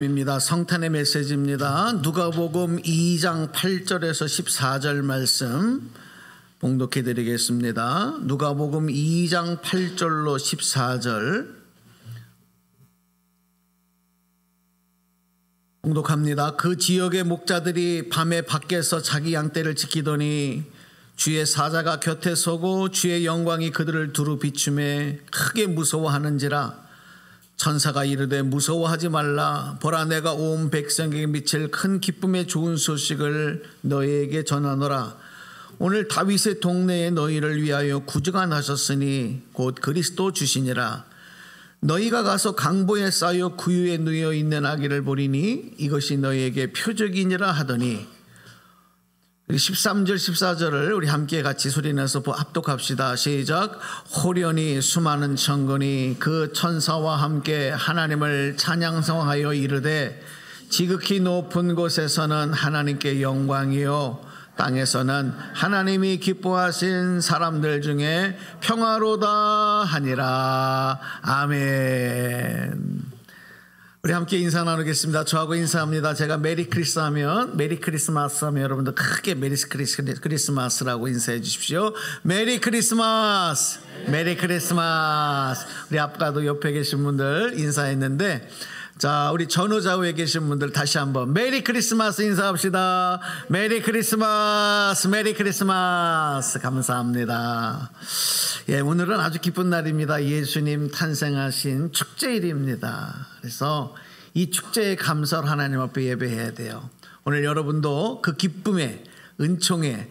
입니다. 성탄의 메시지입니다. 누가복음 2장 8절에서 14절 말씀 봉독해 드리겠습니다. 누가복음 2장 8절로 14절 봉독합니다. 그 지역의 목자들이 밤에 밖에서 자기 양떼를 지키더니 주의 사자가 곁에 서고 주의 영광이 그들을 두루 비추매 크게 무서워하는지라. 천사가 이르되 무서워하지 말라. 보라, 내가 온 백성에게 미칠 큰 기쁨의 좋은 소식을 너희에게 전하노라. 오늘 다윗의 동네에 너희를 위하여 구주가 나셨으니 곧 그리스도 주시니라. 너희가 가서 강보에 쌓여 구유에 누워 있는 아기를 보리니 이것이 너희에게 표적이니라 하더니. 13절 14절을 우리 함께 같이 소리내서 합독합시다. 시작. 호련히 수많은 천군이 그 천사와 함께 하나님을 찬양성하여 이르되 지극히 높은 곳에서는 하나님께 영광이요 땅에서는 하나님이 기뻐하신 사람들 중에 평화로다 하니라. 아멘. 우리 함께 인사 나누겠습니다. 저하고 인사합니다. 제가 메리 크리스마스 하면 여러분들 크게 메리 크리스마스라고 인사해 주십시오. 메리 크리스마스, 메리 크리스마스. 우리 아까도 옆에 계신 분들 인사했는데, 자, 우리 전후좌우에 계신 분들 다시 한번 메리 크리스마스 인사합시다. 메리 크리스마스, 메리 크리스마스. 감사합니다. 예, 오늘은 아주 기쁜 날입니다. 예수님 탄생하신 축제일입니다. 그래서 이 축제의 감사를 하나님 앞에 예배해야 돼요. 오늘 여러분도 그 기쁨에, 은총에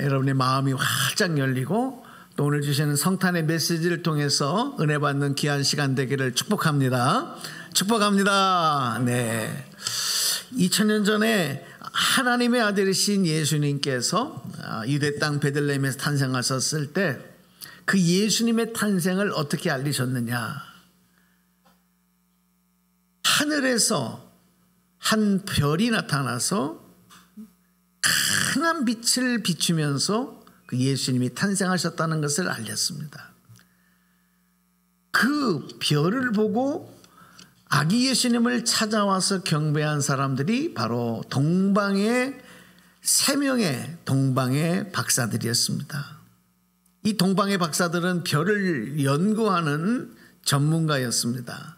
여러분의 마음이 활짝 열리고 또 오늘 주시는 성탄의 메시지를 통해서 은혜 받는 귀한 시간 되기를 축복합니다. 축복합니다. 네. 2000년 전에 하나님의 아들이신 예수님께서 유대 땅 베들레헴에서 탄생하셨을 때 그 예수님의 탄생을 어떻게 알리셨느냐? 하늘에서 한 별이 나타나서 강한 빛을 비추면서 그 예수님이 탄생하셨다는 것을 알렸습니다. 그 별을 보고 아기 예수님을 찾아와서 경배한 사람들이 바로 동방의 3명의 동방의 박사들이었습니다. 이 동방의 박사들은 별을 연구하는 전문가였습니다.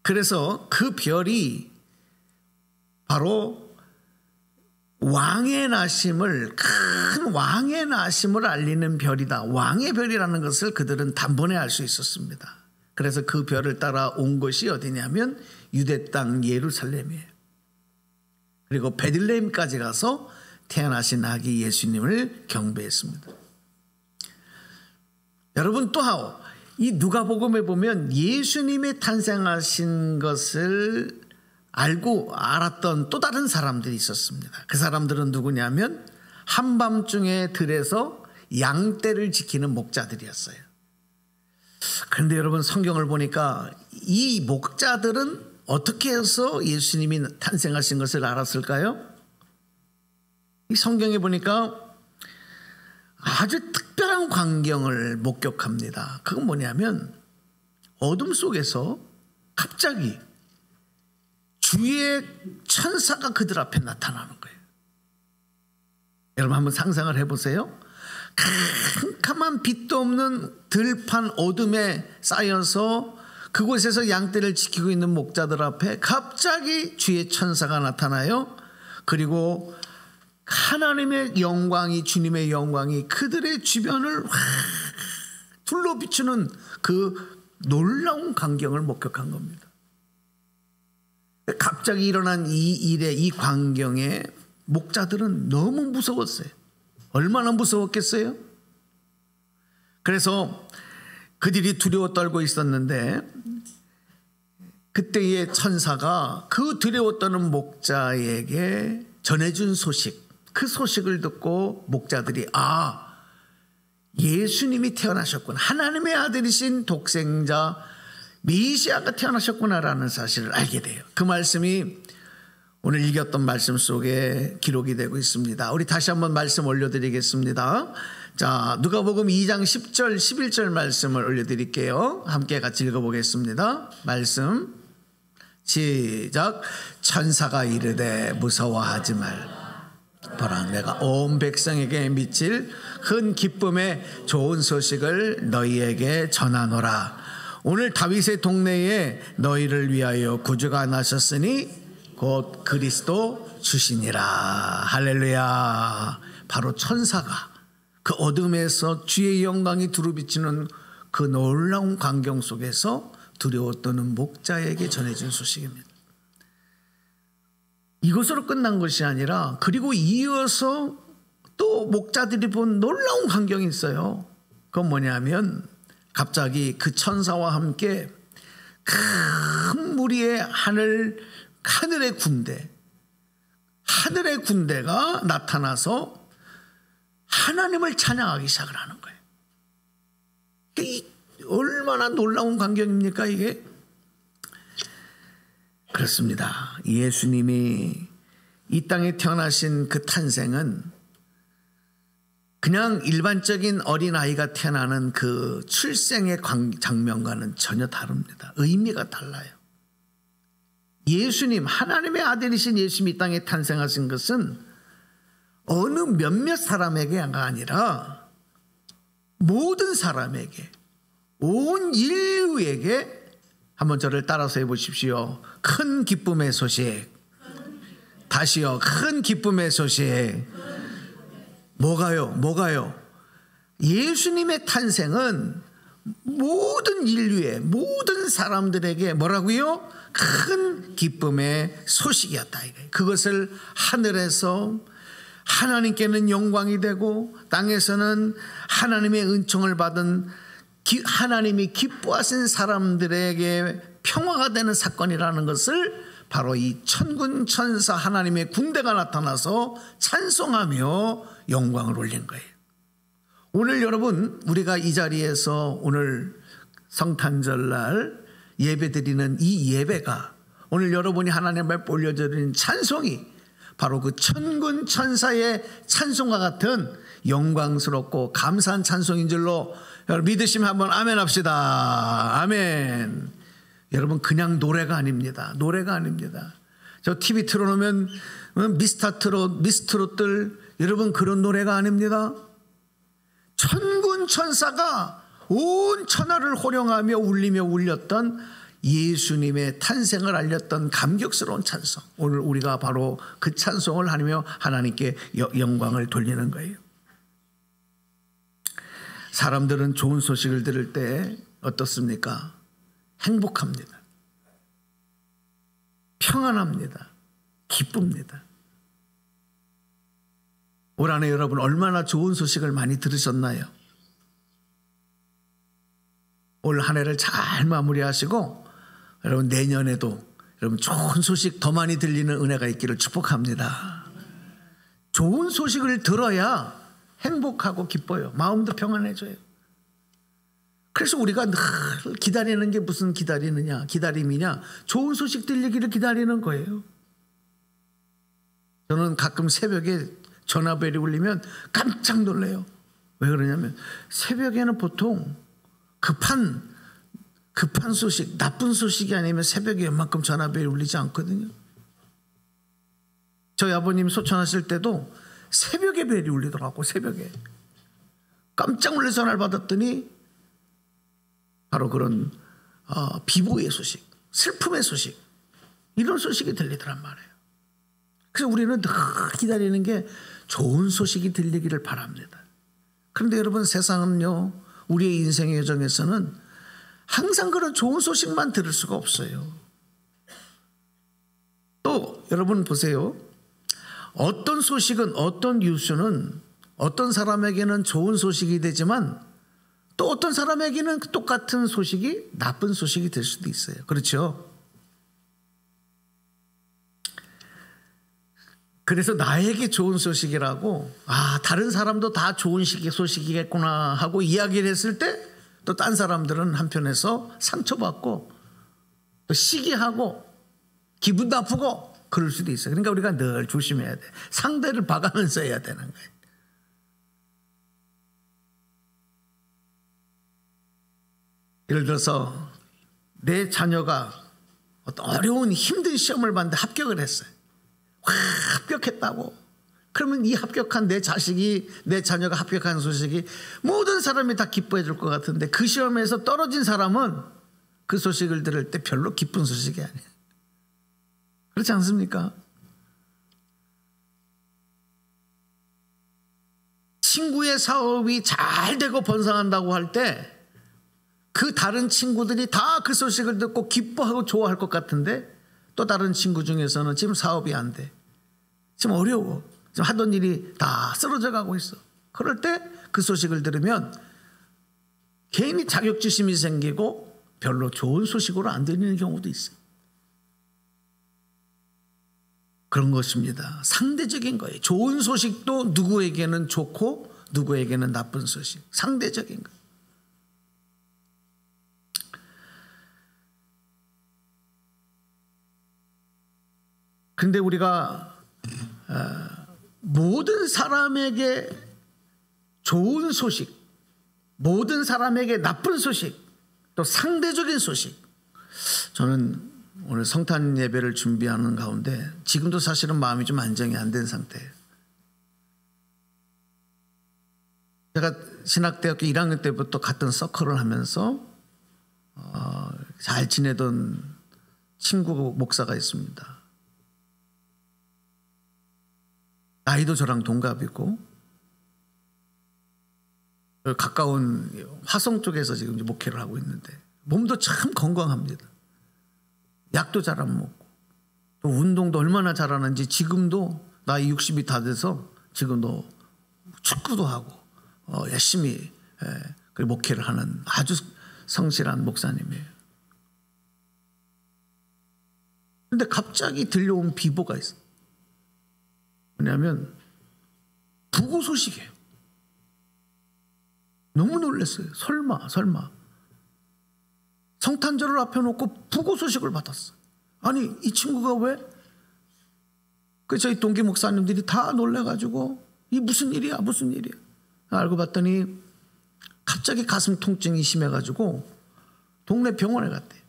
그래서 그 별이 바로 왕의 나심을, 큰 왕의 나심을 알리는 별이다. 왕의 별이라는 것을 그들은 단번에 알 수 있었습니다. 그래서 그 별을 따라 온 것이 어디냐면 유대 땅 예루살렘이에요. 그리고 베들레헴까지 가서 태어나신 아기 예수님을 경배했습니다. 여러분, 또 이 누가복음에 보면 예수님이 탄생하신 것을 알았던 또 다른 사람들이 있었습니다. 그 사람들은 누구냐면 한밤중에 들에서 양떼를 지키는 목자들이었어요. 그런데 여러분, 성경을 보니까 이 목자들은 어떻게 해서 예수님이 탄생하신 것을 알았을까요? 이 성경에 보니까 아주 특별한 광경을 목격합니다. 그건 뭐냐면 어둠 속에서 갑자기 주의 천사가 그들 앞에 나타나는 거예요. 여러분 한번 상상을 해보세요. 캄캄한 빛도 없는 들판 어둠에 쌓여서 그곳에서 양떼를 지키고 있는 목자들 앞에 갑자기 주의 천사가 나타나요. 그리고 하나님의 영광이, 주님의 영광이 그들의 주변을 둘러 비추는 그 놀라운 광경을 목격한 겁니다. 갑자기 일어난 이 일에, 이 광경에 목자들은 너무 무서웠어요. 얼마나 무서웠겠어요? 그래서 그들이 두려워 떨고 있었는데 그때의 천사가 그 두려워 떠는 목자에게 전해준 소식, 그 소식을 듣고 목자들이 예수님이 태어나셨구나, 하나님의 아들이신 독생자 메시아가 태어나셨구나라는 사실을 알게 돼요. 그 말씀이 오늘 읽었던 말씀 속에 기록이 되고 있습니다. 우리 다시 한번 말씀 올려드리겠습니다. 자, 누가복음 2장 10절 11절 말씀을 올려드릴게요. 함께 같이 읽어보겠습니다. 말씀 시작. 천사가 이르되 무서워하지 말라. 보라, 내가 온 백성에게 미칠 큰 기쁨의 좋은 소식을 너희에게 전하노라. 오늘 다윗의 동네에 너희를 위하여 구주가 나셨으니 곧 그리스도 주시니라. 할렐루야. 바로 천사가 그 어둠에서 주의 영광이 두루비치는 그 놀라운 광경 속에서 두려워 떠는 목자에게 전해진 소식입니다. 이것으로 끝난 것이 아니라 그리고 이어서 또 목자들이 본 놀라운 광경이 있어요. 그건 뭐냐면 갑자기 그 천사와 함께 큰 무리의 하늘의 군대가 나타나서 하나님을 찬양하기 시작을 하는 거예요. 얼마나 놀라운 광경입니까 이게? 그렇습니다. 예수님이 이 땅에 태어나신 그 탄생은 그냥 일반적인 어린아이가 태어나는 그 출생의 장면과는 전혀 다릅니다. 의미가 달라요. 예수님, 하나님의 아들이신 예수님이 이 땅에 탄생하신 것은 어느 몇몇 사람에게가 아니라 모든 사람에게, 온 인류에게, 한번 저를 따라서 해보십시오. 큰 기쁨의 소식. 다시요. 큰 기쁨의 소식. 뭐가요? 예수님의 탄생은 모든 인류의 모든 사람들에게 뭐라고요? 큰 기쁨의 소식이었다. 그것을 하늘에서 하나님께는 영광이 되고 땅에서는 하나님의 은총을 받은 하나님이 기뻐하신 사람들에게 평화가 되는 사건이라는 것을 바로 이 천군 천사 하나님의 군대가 나타나서 찬송하며 영광을 올린 거예요. 오늘 여러분, 우리가 이 자리에서 오늘 성탄절날 예배드리는 이 예배가, 오늘 여러분이 하나님 앞에 올려드리는 찬송이 바로 그 천군 천사의 찬송과 같은 영광스럽고 감사한 찬송인 줄로 여러분 믿으시면 한번 아멘 합시다. 아멘. 여러분, 그냥 노래가 아닙니다. 노래가 아닙니다. 저 TV 틀어놓으면 미스트롯들, 여러분 그런 노래가 아닙니다. 천군 천사가 온 천하를 호령하며 울리며 울렸던 예수님의 탄생을 알렸던 감격스러운 찬송. 오늘 우리가 바로 그 찬송을 하며 하나님께 영광을 돌리는 거예요. 사람들은 좋은 소식을 들을 때 어떻습니까? 행복합니다. 평안합니다. 기쁩니다. 올 한해 여러분 얼마나 좋은 소식을 많이 들으셨나요? 올 한 해를 잘 마무리하시고 여러분 내년에도 여러분 좋은 소식 더 많이 들리는 은혜가 있기를 축복합니다. 좋은 소식을 들어야 행복하고 기뻐요. 마음도 평안해져요. 그래서 우리가 늘 기다리는 게 무슨 기다림이냐? 좋은 소식 들리기를 기다리는 거예요. 저는 가끔 새벽에 전화벨이 울리면 깜짝 놀래요. 왜 그러냐면 새벽에는 보통 급한 소식, 나쁜 소식이 아니면 새벽에 웬만큼 전화벨이 울리지 않거든요. 저희 아버님 소천하실 때도 새벽에 벨이 울리더라고. 새벽에 깜짝 놀라서 전화를 받았더니 바로 그런 비보의 소식, 슬픔의 소식, 이런 소식이 들리더란 말이에요. 그래서 우리는 늘 기다리는 게 좋은 소식이 들리기를 바랍니다. 그런데 여러분, 세상은요, 우리의 인생의 여정에서는 항상 그런 좋은 소식만 들을 수가 없어요. 또 여러분 보세요. 어떤 소식은, 어떤 뉴스는 어떤 사람에게는 좋은 소식이 되지만 또 어떤 사람에게는 똑같은 소식이 나쁜 소식이 될 수도 있어요. 그렇죠? 그래서 나에게 좋은 소식이라고, 다른 사람도 다 좋은 소식이겠구나 하고 이야기를 했을 때 또 딴 사람들은 한편에서 상처받고 또 시기하고 기분 나쁘고 그럴 수도 있어요. 그러니까 우리가 늘 조심해야 돼. 상대를 봐가면서 해야 되는 거예요. 예를 들어서 내 자녀가 어떤 어려운 힘든 시험을 봤는데 합격을 했어요. 와, 합격했다고. 그러면 이 합격한 내 자식이, 내 자녀가 합격한 소식이 모든 사람이 다 기뻐해 줄 것 같은데, 그 시험에서 떨어진 사람은 그 소식을 들을 때 별로 기쁜 소식이 아니에요. 그렇지 않습니까? 친구의 사업이 잘 되고 번성한다고 할 때 그 다른 친구들이 다 그 소식을 듣고 기뻐하고 좋아할 것 같은데, 또 다른 친구 중에서는 지금 사업이 안 돼, 지금 어려워, 지금 하던 일이 다 쓰러져 가고 있어. 그럴 때 그 소식을 들으면 괜히 자격지심이 생기고 별로 좋은 소식으로 안 들리는 경우도 있어요. 그런 것입니다. 상대적인 거예요. 좋은 소식도 누구에게는 좋고 누구에게는 나쁜 소식, 상대적인 거예요. 그런데 우리가 모든 사람에게 좋은 소식, 모든 사람에게 나쁜 소식, 또 상대적인 소식, 저는 오늘 성탄 예배를 준비하는 가운데 지금도 사실은 마음이 좀 안정이 안 된 상태예요. 제가 신학대학교 1학년 때부터 같은 서클을 하면서 잘 지내던 친구 목사가 있습니다. 나이도 저랑 동갑이고 가까운 화성 쪽에서 지금 목회를 하고 있는데 몸도 참 건강합니다. 약도 잘 안 먹고 또 운동도 얼마나 잘하는지, 지금도 나이 60이 다 돼서 지금도 축구도 하고 열심히 목회를 하는 아주 성실한 목사님이에요. 그런데 갑자기 들려온 비보가 있어요. 뭐냐면 부고 소식이에요. 너무 놀랐어요. 설마 성탄절을 앞에 놓고 부고 소식을 받았어요. 아니, 이 친구가 왜? 저희 동기 목사님들이 다 놀래가지고 이 무슨 일이야 알고 봤더니 갑자기 가슴 통증이 심해가지고 동네 병원에 갔대요.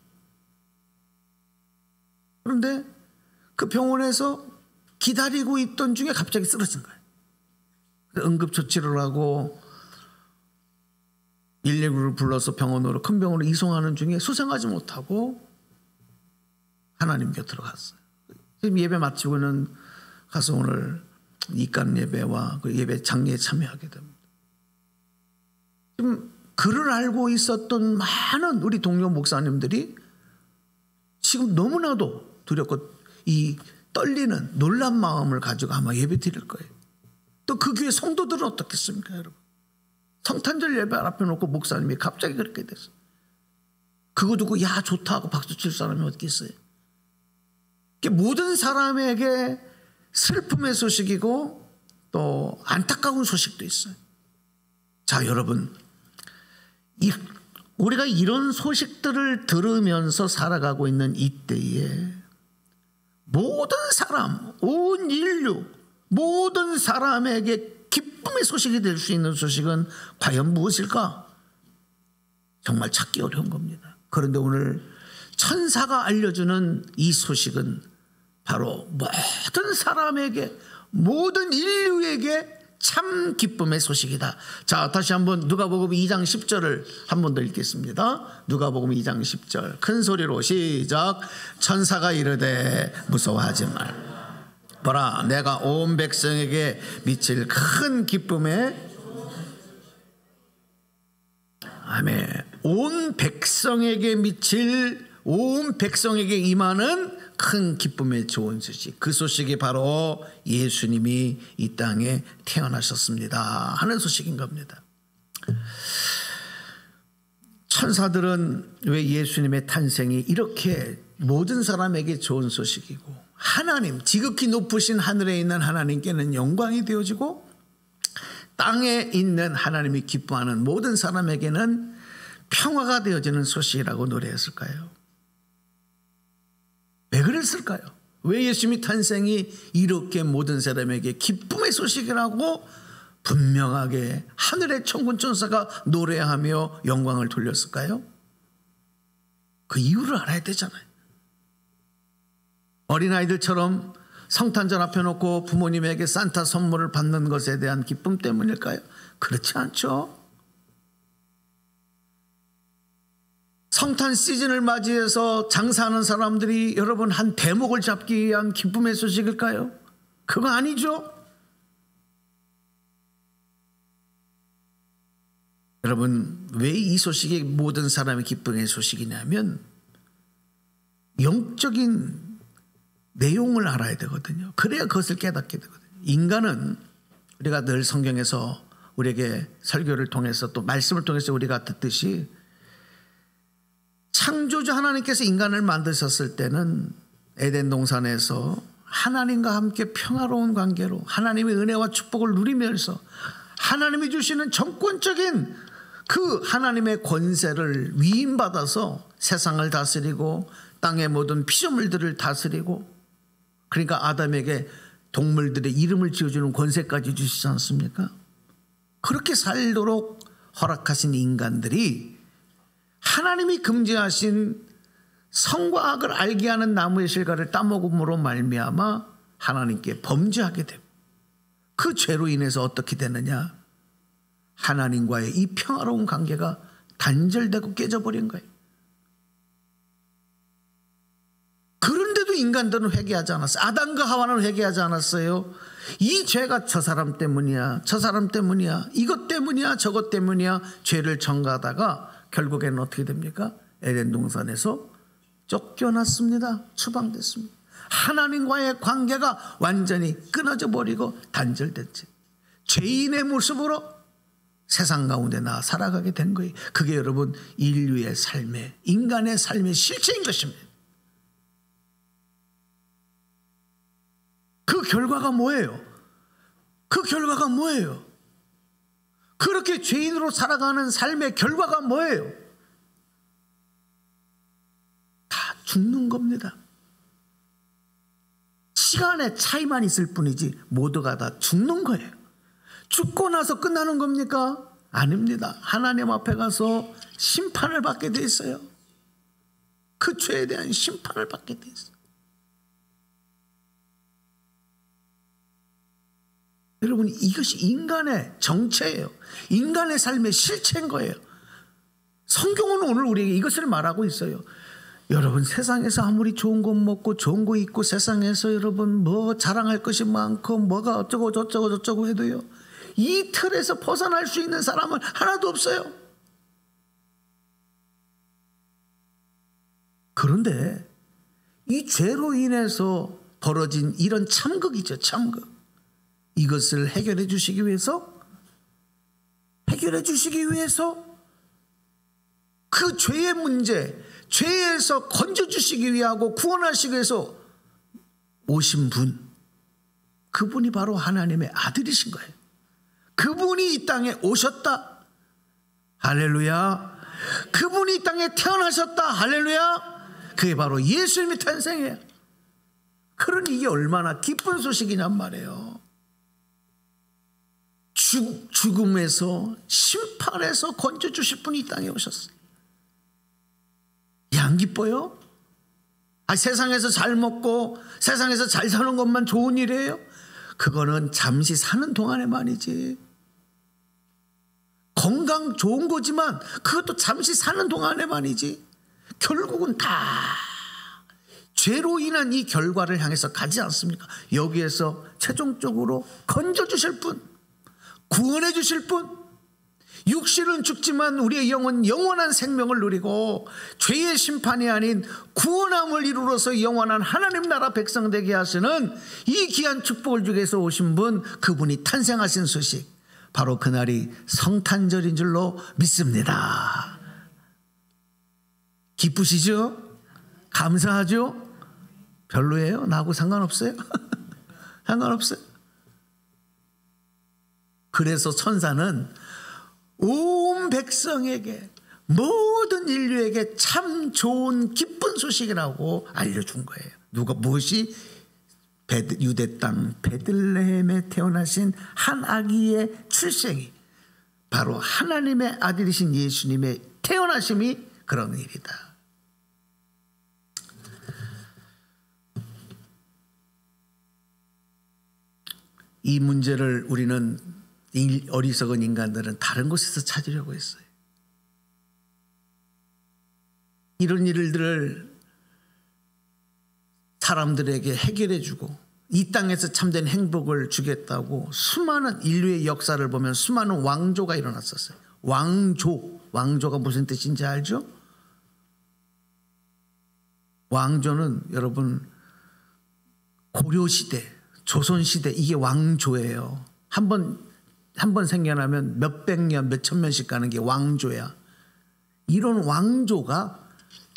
그런데 그 병원에서 기다리고 있던 중에 갑자기 쓰러진 거예요. 응급처치를 하고 119를 불러서 병원으로, 큰 병원으로 이송하는 중에 수생하지 못하고 하나님 곁으로 갔어요. 지금 예배 마치고는 가서 오늘 입간 예배와 그 예배 장례에 참여하게 됩니다. 지금 그를 알고 있었던 많은 우리 동료 목사님들이 지금 너무나도 두렵고 이 떨리는 놀란 마음을 가지고 아마 예배 드릴 거예요. 또 그 교회 성도들은 어떻겠습니까, 여러분? 성탄절 예배 앞에 놓고 목사님이 갑자기 그렇게 됐어요. 그거 두고 야 좋다 하고 박수 칠 사람이 어디 있어요? 모든 사람에게 슬픔의 소식이고 또 안타까운 소식도 있어요. 자, 여러분, 우리가 이런 소식들을 들으면서 살아가고 있는 이때에 모든 사람, 온 인류, 모든 사람에게 기쁨의 소식이 될 수 있는 소식은 과연 무엇일까? 정말 찾기 어려운 겁니다. 그런데 오늘 천사가 알려주는 이 소식은 바로 모든 사람에게, 모든 인류에게 참 기쁨의 소식이다. 자, 다시 한번 누가복음 2장 10절을 한 번 더 읽겠습니다. 누가복음 2장 10절 큰 소리로 시작. 천사가 이르되 무서워하지 말. 보라, 내가 온 백성에게 미칠 큰 기쁨에, 아멘, 온 백성에게 미칠, 온 백성에게 임하는 큰 기쁨의 좋은 소식, 그 소식이 바로 예수님이 이 땅에 태어나셨습니다 하는 소식인 겁니다. 천사들은 왜 예수님의 탄생이 이렇게 모든 사람에게 좋은 소식이고, 하나님, 지극히 높으신 하늘에 있는 하나님께는 영광이 되어지고 땅에 있는 하나님이 기뻐하는 모든 사람에게는 평화가 되어지는 소식이라고 노래했을까요? 왜 그랬을까요? 왜 예수님의 탄생이 이렇게 모든 사람에게 기쁨의 소식이라고 분명하게 하늘의 천군 천사가 노래하며 영광을 돌렸을까요? 그 이유를 알아야 되잖아요. 어린아이들처럼 성탄절 앞에 놓고 부모님에게 산타 선물을 받는 것에 대한 기쁨 때문일까요? 그렇지 않죠. 성탄 시즌을 맞이해서 장사하는 사람들이 여러분 한 대목을 잡기 위한 기쁨의 소식일까요? 그거 아니죠. 여러분, 왜 이 소식이 모든 사람의 기쁨의 소식이냐면 영적인 내용을 알아야 되거든요. 그래야 그것을 깨닫게 되거든요. 인간은 우리가 늘 성경에서 우리에게 설교를 통해서 또 말씀을 통해서 우리가 듣듯이 창조주 하나님께서 인간을 만드셨을 때는 에덴 동산에서 하나님과 함께 평화로운 관계로 하나님의 은혜와 축복을 누리면서 하나님이 주시는 정권적인 그 하나님의 권세를 위임받아서 세상을 다스리고 땅의 모든 피조물들을 다스리고, 그러니까 아담에게 동물들의 이름을 지어주는 권세까지 주시지 않습니까? 그렇게 살도록 허락하신 인간들이 하나님이 금지하신 선과 악을 알게 하는 나무의 실과를 따먹음으로 말미암아 하나님께 범죄하게 되고, 그 죄로 인해서 어떻게 되느냐? 하나님과의 이 평화로운 관계가 단절되고 깨져버린 거예요. 그런데도 인간들은 회개하지 않았어요. 아담과 하와는 회개하지 않았어요. 이 죄가 저 사람 때문이야, 저 사람 때문이야, 이것 때문이야, 저것 때문이야 죄를 전가하다가 결국에는 어떻게 됩니까? 에덴 동산에서 쫓겨났습니다. 추방됐습니다. 하나님과의 관계가 완전히 끊어져 버리고 단절됐지. 죄인의 모습으로 세상 가운데 나 살아가게 된 거예요. 그게 여러분 인류의 삶의, 인간의 삶의 실체인 것입니다. 그 결과가 뭐예요? 그 결과가 뭐예요? 그렇게 죄인으로 살아가는 삶의 결과가 뭐예요? 다 죽는 겁니다. 시간의 차이만 있을 뿐이지 모두가 다 죽는 거예요. 죽고 나서 끝나는 겁니까? 아닙니다. 하나님 앞에 가서 심판을 받게 돼 있어요. 그 죄에 대한 심판을 받게 돼 있어요. 여러분, 이것이 인간의 정체예요. 인간의 삶의 실체인 거예요. 성경은 오늘 우리에게 이것을 말하고 있어요. 여러분, 세상에서 아무리 좋은 것 먹고 좋은 거 입고 세상에서 여러분 뭐 자랑할 것이 많고 뭐가 어쩌고 저쩌고 해도요, 이 틀에서 벗어날 수 있는 사람은 하나도 없어요. 그런데 이 죄로 인해서 벌어진 이런 참극이죠. 참극. 이것을 해결해 주시기 위해서 그 죄의 문제, 죄에서 건져주시기 위하고 구원하시기 위해서 오신 분, 그분이 바로 하나님의 아들이신 거예요. 그분이 이 땅에 오셨다. 할렐루야. 그분이 이 땅에 태어나셨다. 할렐루야. 그게 바로 예수님의 탄생이에요. 그러니 이게 얼마나 기쁜 소식이냔 말이에요. 죽음에서, 심판에서 건져주실 분이 이 땅에 오셨어요. 안 기뻐요? 세상에서 잘 먹고 세상에서 잘 사는 것만 좋은 일이에요? 그거는 잠시 사는 동안에만이지. 건강 좋은 거지만 그것도 잠시 사는 동안에만이지. 결국은 다 죄로 인한 이 결과를 향해서 가지 않습니까? 여기에서 최종적으로 건져주실 분, 구원해 주실 분, 육신은 죽지만 우리의 영은 영원한 생명을 누리고 죄의 심판이 아닌 구원함을 이루어서 영원한 하나님 나라 백성 되게 하시는 이 귀한 축복을 주기 위해서 오신 분, 그분이 탄생하신 소식, 바로 그날이 성탄절인 줄로 믿습니다. 기쁘시죠? 감사하죠? 별로예요? 나하고 상관없어요? 상관없어요. 그래서 천사는 온 백성에게, 모든 인류에게 참 좋은 기쁜 소식이라고 알려준 거예요. 무엇이? 유대 땅 베들레헴에 태어나신 한 아기의 출생이 바로 하나님의 아들이신 예수님의 태어나심이 그런 일이다. 이 문제를 우리는 어리석은 인간들은 다른 곳에서 찾으려고 했어요. 이런 일들을 사람들에게 해결해 주고 이 땅에서 참된 행복을 주겠다고 수많은 인류의 역사를 보면 수많은 왕조가 일어났었어요. 왕조가 무슨 뜻인지 알죠? 왕조는 여러분 고려시대, 조선시대 이게 왕조예요. 한 번 생겨나면 몇백 년, 몇천 년씩 가는 게 왕조야. 이런 왕조가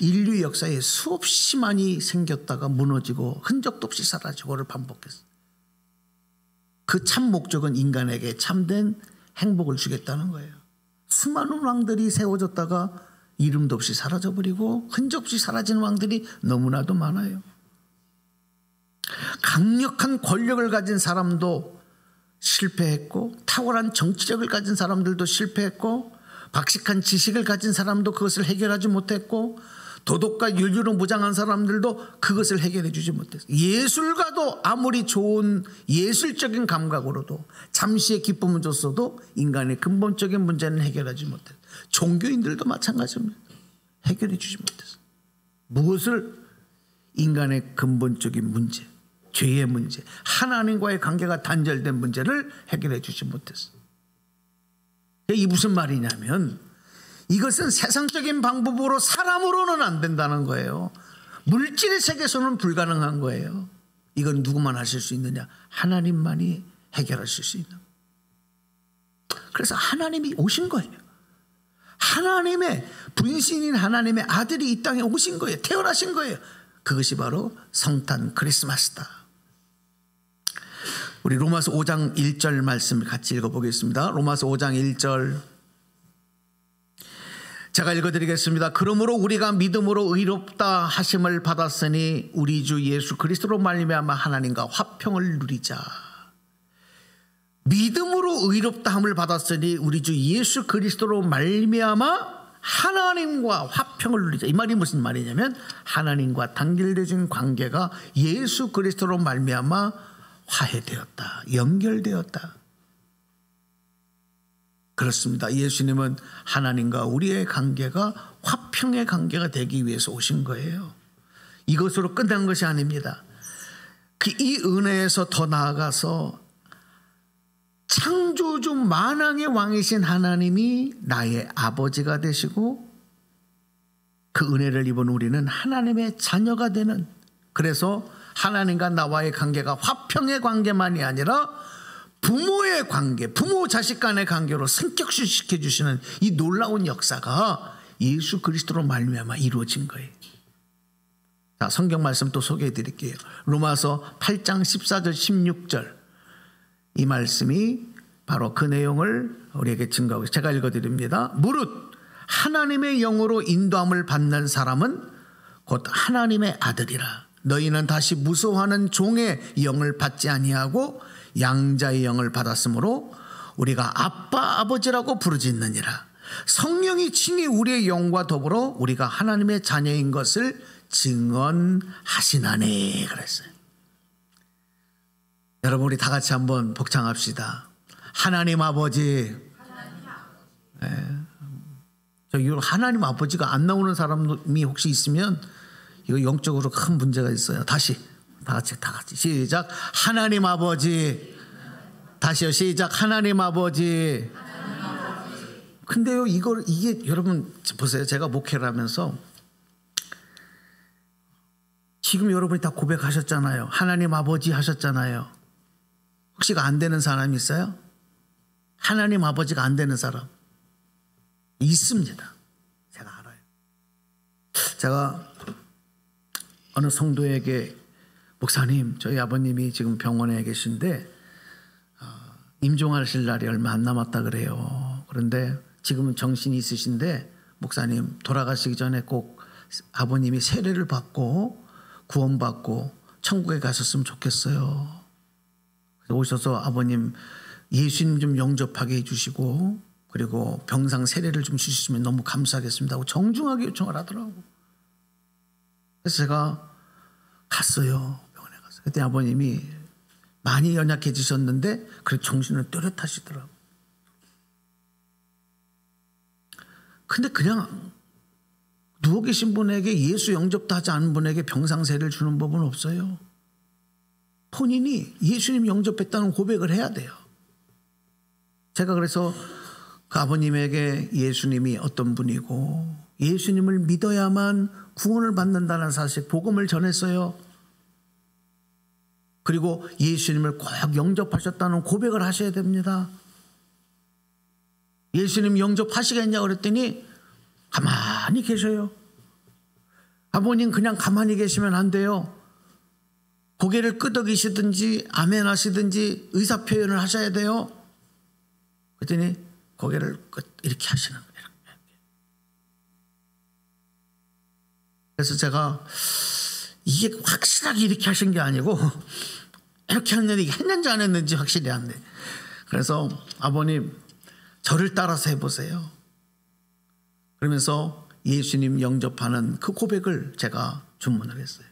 인류 역사에 수없이 많이 생겼다가 무너지고 흔적도 없이 사라지고를 반복했어요. 그 참 목적은 인간에게 참된 행복을 주겠다는 거예요. 수많은 왕들이 세워졌다가 이름도 없이 사라져버리고 흔적 없이 사라진 왕들이 너무나도 많아요. 강력한 권력을 가진 사람도 실패했고 탁월한 정치력을 가진 사람들도 실패했고 박식한 지식을 가진 사람도 그것을 해결하지 못했고 도덕과 윤리로 무장한 사람들도 그것을 해결해 주지 못했어요. 예술가도 아무리 좋은 예술적인 감각으로도 잠시의 기쁨을 줬어도 인간의 근본적인 문제는 해결하지 못했어요. 종교인들도 마찬가지입니다. 해결해 주지 못했어요. 무엇을? 인간의 근본적인 문제, 죄의 문제, 하나님과의 관계가 단절된 문제를 해결해 주지 못했어요. 이게 무슨 말이냐면 이것은 세상적인 방법으로 사람으로는 안 된다는 거예요. 물질의 세계에서는 불가능한 거예요. 이건 누구만 하실 수 있느냐? 하나님만이 해결하실 수 있는. 그래서 하나님이 오신 거예요. 하나님의 분신인 하나님의 아들이 이 땅에 오신 거예요. 태어나신 거예요. 그것이 바로 성탄 크리스마스다. 우리 로마서 5장 1절 말씀을 같이 읽어보겠습니다. 로마서 5장 1절 제가 읽어드리겠습니다. 그러므로 우리가 믿음으로 의롭다 하심을 받았으니 우리 주 예수 그리스도로 말미암아 하나님과 화평을 누리자. 믿음으로 의롭다 함을 받았으니 우리 주 예수 그리스도로 말미암아 하나님과 화평을 누리자. 이 말이 무슨 말이냐면 하나님과 단결되어진 관계가 예수 그리스도로 말미암아 화해되었다, 연결되었다. 그렇습니다. 예수님은 하나님과 우리의 관계가 화평의 관계가 되기 위해서 오신 거예요. 이것으로 끝난 것이 아닙니다. 이 은혜에서 더 나아가서 창조주 만왕의 왕이신 하나님이 나의 아버지가 되시고 그 은혜를 입은 우리는 하나님의 자녀가 되는, 그래서 하나님과 나와의 관계가 화평의 관계만이 아니라 부모의 관계, 부모 자식 간의 관계로 승격시켜 주시는 이 놀라운 역사가 예수 그리스도로 말미암아 이루어진 거예요. 자, 성경 말씀 또 소개해 드릴게요. 로마서 8장 14절 16절 이 말씀이 바로 그 내용을 우리에게 증거하고, 제가 읽어드립니다. 무릇 하나님의 영으로 인도함을 받는 사람은 곧 하나님의 아들이라. 너희는 다시 무서워하는 종의 영을 받지 아니하고 양자의 영을 받았으므로 우리가 아빠 아버지라고 부르짖느니라. 성령이 친히 우리의 영과 더불어 우리가 하나님의 자녀인 것을 증언하시나니 그랬어요. 여러분 우리 다 같이 한번 복창합시다. 하나님 아버지. 네. 저기 하나님 아버지가 안 나오는 사람이 혹시 있으면 이거 영적으로 큰 문제가 있어요. 다시 다 같이 시작. 하나님 아버지. 다시요. 시작. 하나님 아버지. 근데요 이게 여러분 보세요. 제가 목회를 하면서 지금 여러분이 다 고백하셨잖아요. 하나님 아버지 하셨잖아요. 혹시 안 되는 사람이 있어요? 하나님 아버지가 안 되는 사람 있습니다. 제가 알아요. 제가 어느 성도에게 목사님 저희 아버님이 지금 병원에 계신데 임종하실 날이 얼마 안 남았다 그래요. 그런데 지금은 정신이 있으신데 목사님 돌아가시기 전에 꼭 아버님이 세례를 받고 구원받고 천국에 가셨으면 좋겠어요. 오셔서 아버님 예수님 좀 영접하게 해주시고 그리고 병상 세례를 좀 주시면 너무 감사하겠습니다 하고 정중하게 요청을 하더라고. 그래서 제가 갔어요. 병원에 갔어요. 그때 아버님이 많이 연약해지셨는데 그래 정신을 또렷하시더라고요. 근데 그냥 누워 계신 분에게 예수 영접도 하지 않은 분에게 병상세를 주는 법은 없어요. 본인이 예수님 영접했다는 고백을 해야 돼요. 제가 그래서 그 아버님에게 예수님이 어떤 분이고 예수님을 믿어야만 구원을 받는다는 사실, 복음을 전했어요. 그리고 예수님을 꼭 영접하셨다는 고백을 하셔야 됩니다. 예수님 영접하시겠냐고 그랬더니 가만히 계셔요. 아버님 그냥 가만히 계시면 안 돼요. 고개를 끄덕이시든지 아멘 하시든지 의사표현을 하셔야 돼요. 그랬더니 고개를 이렇게 하시는 거예요. 그래서 제가 이게 확실하게 이렇게 하신 게 아니고 이렇게 했는데 이게 했는지 안 했는지 확실히 안 돼. 그래서 아버님 저를 따라서 해보세요. 그러면서 예수님 영접하는 그 고백을 제가 주문을 했어요.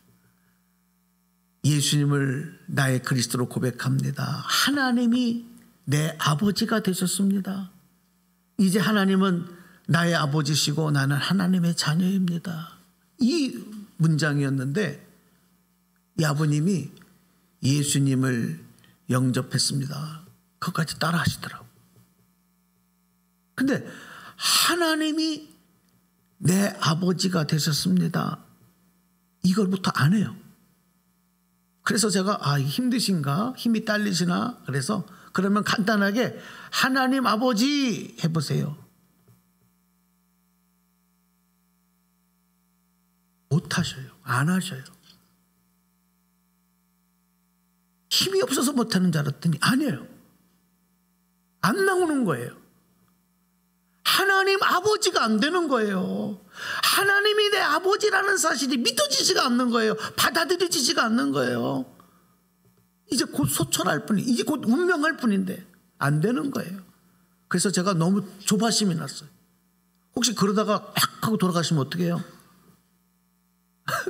예수님을 나의 그리스도로 고백합니다. 하나님이 내 아버지가 되셨습니다. 이제 하나님은 나의 아버지시고 나는 하나님의 자녀입니다. 이 문장이었는데 이 아버님이 예수님을 영접했습니다. 그것까지 따라 하시더라고요. 근데 하나님이 내 아버지가 되셨습니다. 이걸부터 안 해요. 그래서 제가 힘드신가? 힘이 딸리시나? 그래서 그러면 간단하게 하나님 아버지 해보세요. 못 하셔요. 안 하셔요. 힘이 없어서 못하는 줄 알았더니 아니에요. 안 나오는 거예요. 하나님 아버지가 안 되는 거예요. 하나님이 내 아버지라는 사실이 믿어지지가 않는 거예요. 받아들여지지가 않는 거예요. 이제 곧 소천할 뿐이, 이제 곧 운명할 뿐인데 안 되는 거예요. 그래서 제가 너무 조바심이 났어요. 혹시 그러다가 확 하고 돌아가시면 어떻게 해요?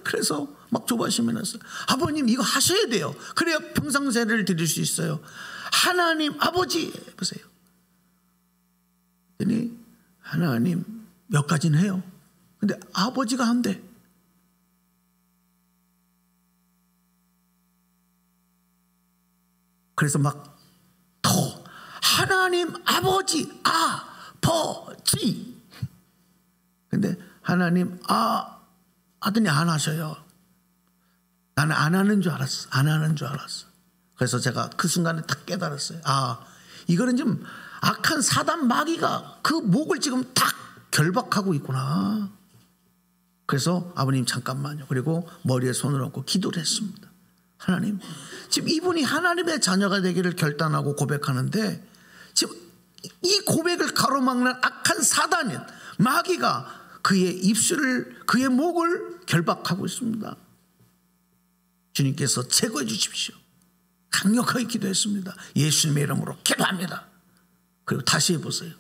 그래서 막 조바심이 났어요. 아버님 이거 하셔야 돼요. 그래야 평상세를 드릴 수 있어요. 하나님 아버지 보세요. 그랬더니 하나님 몇 가지는 해요. 근데 아버지가 안 돼. 그래서 막 더 하나님 아버지 아버지. 근데 하나님 하더니 안 하셔요. 나는 안 하는 줄 알았어. 안 하는 줄 알았어. 그래서 제가 그 순간에 딱 깨달았어요. 이거는 좀 악한 사단 마귀가 그 목을 지금 딱 결박하고 있구나. 그래서 아버님 잠깐만요. 그리고 머리에 손을 얹고 기도를 했습니다. 하나님, 지금 이분이 하나님의 자녀가 되기를 결단하고 고백하는데 지금 이 고백을 가로막는 악한 사단인 마귀가 그의 입술을, 그의 목을 결박하고 있습니다. 주님께서 제거해 주십시오. 강력하게 기도했습니다. 예수님의 이름으로 기도합니다. 그리고 다시 해보세요.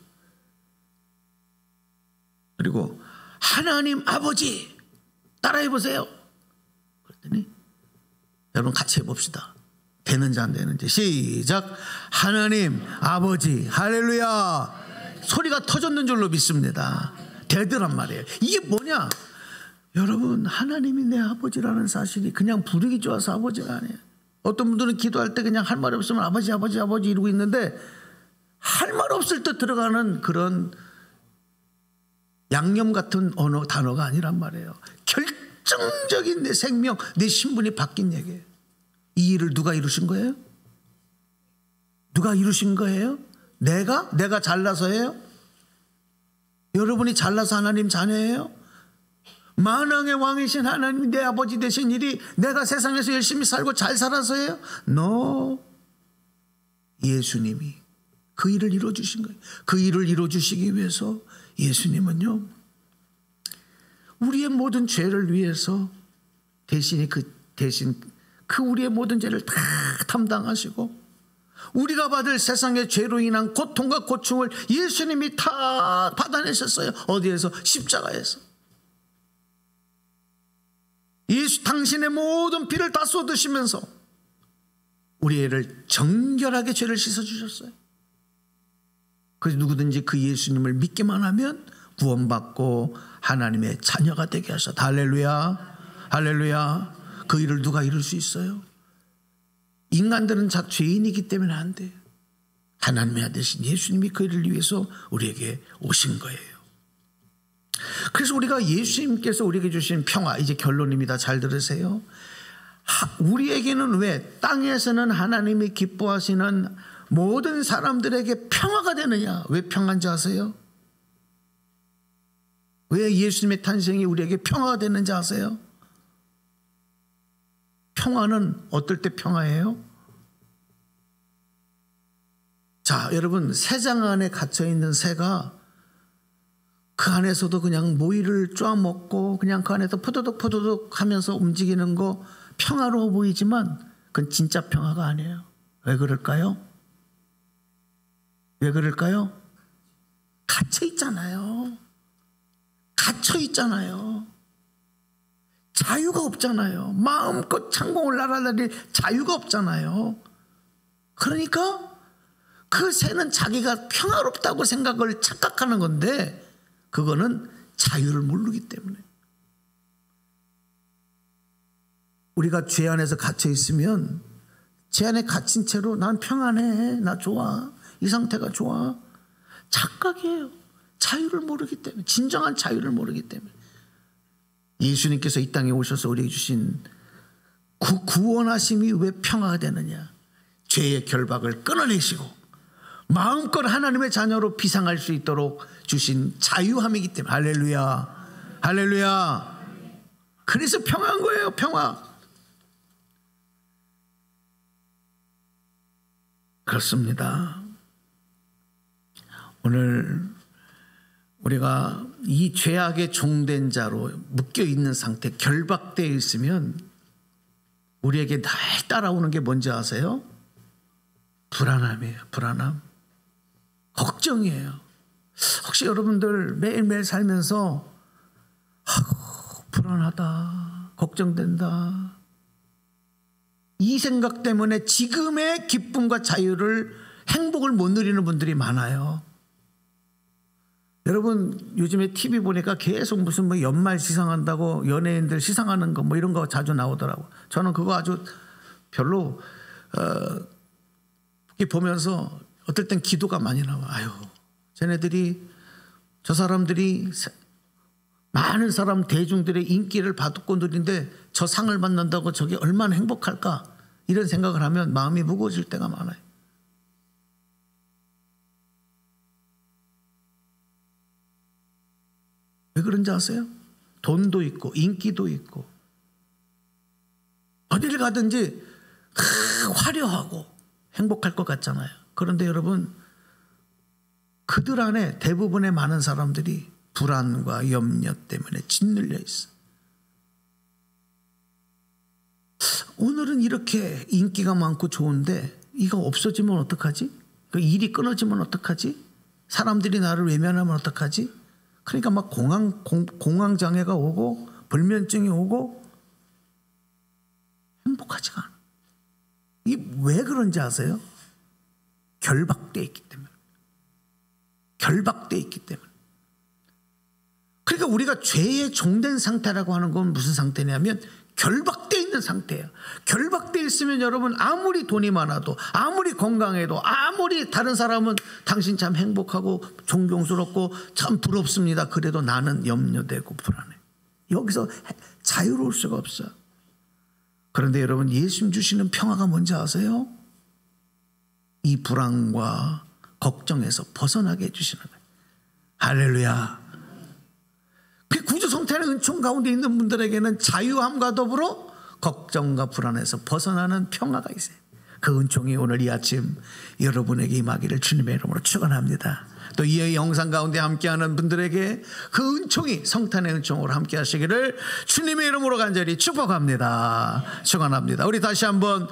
그리고 하나님 아버지 따라해보세요. 그랬더니 여러분 같이 해봅시다. 되는지 안 되는지. 시작. 하나님 아버지. 할렐루야. 소리가 터졌는 줄로 믿습니다. 되더란 말이에요. 이게 뭐냐? 여러분, 하나님이 내 아버지라는 사실이 그냥 부르기 좋아서 아버지가 아니에요. 어떤 분들은 기도할 때 그냥 할 말이 없으면 아버지 아버지 아버지 이러고 있는데 할 말 없을 때 들어가는 그런 양념 같은 언어 단어가 아니란 말이에요. 결정적인 내 생명, 내 신분이 바뀐 얘기예요. 이 일을 누가 이루신 거예요? 누가 이루신 거예요? 내가 잘나서예요? 여러분이 잘나서 하나님 자녀예요? 만왕의 왕이신 하나님이 내 아버지 되신 일이 내가 세상에서 열심히 살고 잘 살아서예요? No. 예수님이 그 일을 이루어주신 거예요. 그 일을 이루어주시기 위해서 예수님은요, 우리의 모든 죄를 위해서 대신 그 우리의 모든 죄를 다 담당하시고 우리가 받을 세상의 죄로 인한 고통과 고충을 예수님이 다 받아내셨어요. 어디에서? 십자가에서. 예수 당신의 모든 피를 다 쏟으시면서 우리 애를 정결하게 죄를 씻어주셨어요. 그래서 누구든지 그 예수님을 믿기만 하면 구원받고 하나님의 자녀가 되게 하셨다. 할렐루야, 할렐루야. 그 일을 누가 이룰 수 있어요? 인간들은 다 죄인이기 때문에 안 돼요. 하나님의 아들이신 예수님이 그 일을 위해서 우리에게 오신 거예요. 그래서 우리가 예수님께서 우리에게 주신 평화, 이제 결론입니다. 잘 들으세요. 우리에게는 왜 땅에서는 하나님이 기뻐하시는 모든 사람들에게 평화가 되느냐? 왜 평화인지 아세요? 왜 예수님의 탄생이 우리에게 평화가 되는지 아세요? 평화는 어떨 때 평화예요? 자, 여러분, 새장 안에 갇혀있는 새가 그 안에서도 그냥 모이를 쪼아 먹고 그냥 그 안에서 포도독 하면서 움직이는 거 평화로워 보이지만 그건 진짜 평화가 아니에요. 왜 그럴까요? 왜 그럴까요? 갇혀있잖아요. 갇혀있잖아요. 자유가 없잖아요. 마음껏 창공을 날아다닐 자유가 없잖아요. 그러니까 그 새는 자기가 평화롭다고 생각을 착각하는 건데 그거는 자유를 모르기 때문에. 우리가 죄 안에서 갇혀 있으면 죄 안에 갇힌 채로 난 평안해, 나 좋아, 이 상태가 좋아. 착각이에요. 자유를 모르기 때문에, 진정한 자유를 모르기 때문에. 예수님께서 이 땅에 오셔서 우리에게 주신 구원하심이 왜 평화가 되느냐? 죄의 결박을 끊어내시고 마음껏 하나님의 자녀로 비상할 수 있도록 주신 자유함이기 때문에. 할렐루야, 할렐루야. 그래서 평화인 거예요. 평화. 그렇습니다. 오늘 우리가 이 죄악의 종된 자로 묶여있는 상태, 결박되어 있으면 우리에게 날 따라오는 게 뭔지 아세요? 불안함이에요. 불안함. 걱정이에요. 혹시 여러분들 매일매일 살면서 불안하다, 걱정된다, 이 생각 때문에 지금의 기쁨과 자유를, 행복을 못 누리는 분들이 많아요. 여러분 요즘에 TV 보니까 계속 무슨 뭐 연말 시상한다고 연예인들 시상하는 거 뭐 이런 거 자주 나오더라고. 저는 그거 아주 별로 보면서 어떨 땐 기도가 많이 나와. 아유, 쟤네들이, 저 사람들이 많은 사람 대중들의 인기를 받고 누리는데 저 상을 받는다고 저게 얼마나 행복할까, 이런 생각을 하면 마음이 무거워질 때가 많아요. 왜 그런지 아세요? 돈도 있고 인기도 있고 어디를 가든지 화려하고 행복할 것 같잖아요. 그런데 여러분, 그들 안에 대부분의 많은 사람들이 불안과 염려 때문에 짓눌려 있어. 오늘은 이렇게 인기가 많고 좋은데 이거 없어지면 어떡하지? 그 일이 끊어지면 어떡하지? 사람들이 나를 외면하면 어떡하지? 그러니까 막 공황장애가 오고 불면증이 오고 행복하지가 않아. 이게 왜 그런지 아세요? 결박되어 있기 때문에. 결박되어 있기 때문에. 그러니까 우리가 죄에 종된 상태라고 하는 건 무슨 상태냐면 결박되어 있는 상태예요. 결박되어 있으면 여러분, 아무리 돈이 많아도, 아무리 건강해도, 아무리 다른 사람은 당신 참 행복하고 존경스럽고 참 부럽습니다, 그래도 나는 염려되고 불안해. 여기서 자유로울 수가 없어요. 그런데 여러분, 예수님 주시는 평화가 뭔지 아세요? 이 불안과 걱정에서 벗어나게 해주시는 거예요. 할렐루야. 그 구주 성탄의 은총 가운데 있는 분들에게는 자유함과 더불어 걱정과 불안에서 벗어나는 평화가 있어요. 그 은총이 오늘 이 아침 여러분에게 임하기를 주님의 이름으로 축원합니다. 또 이 영상 가운데 함께하는 분들에게 그 은총이 성탄의 은총으로 함께 하시기를 주님의 이름으로 간절히 축복합니다. 축원합니다. 우리 다시 한번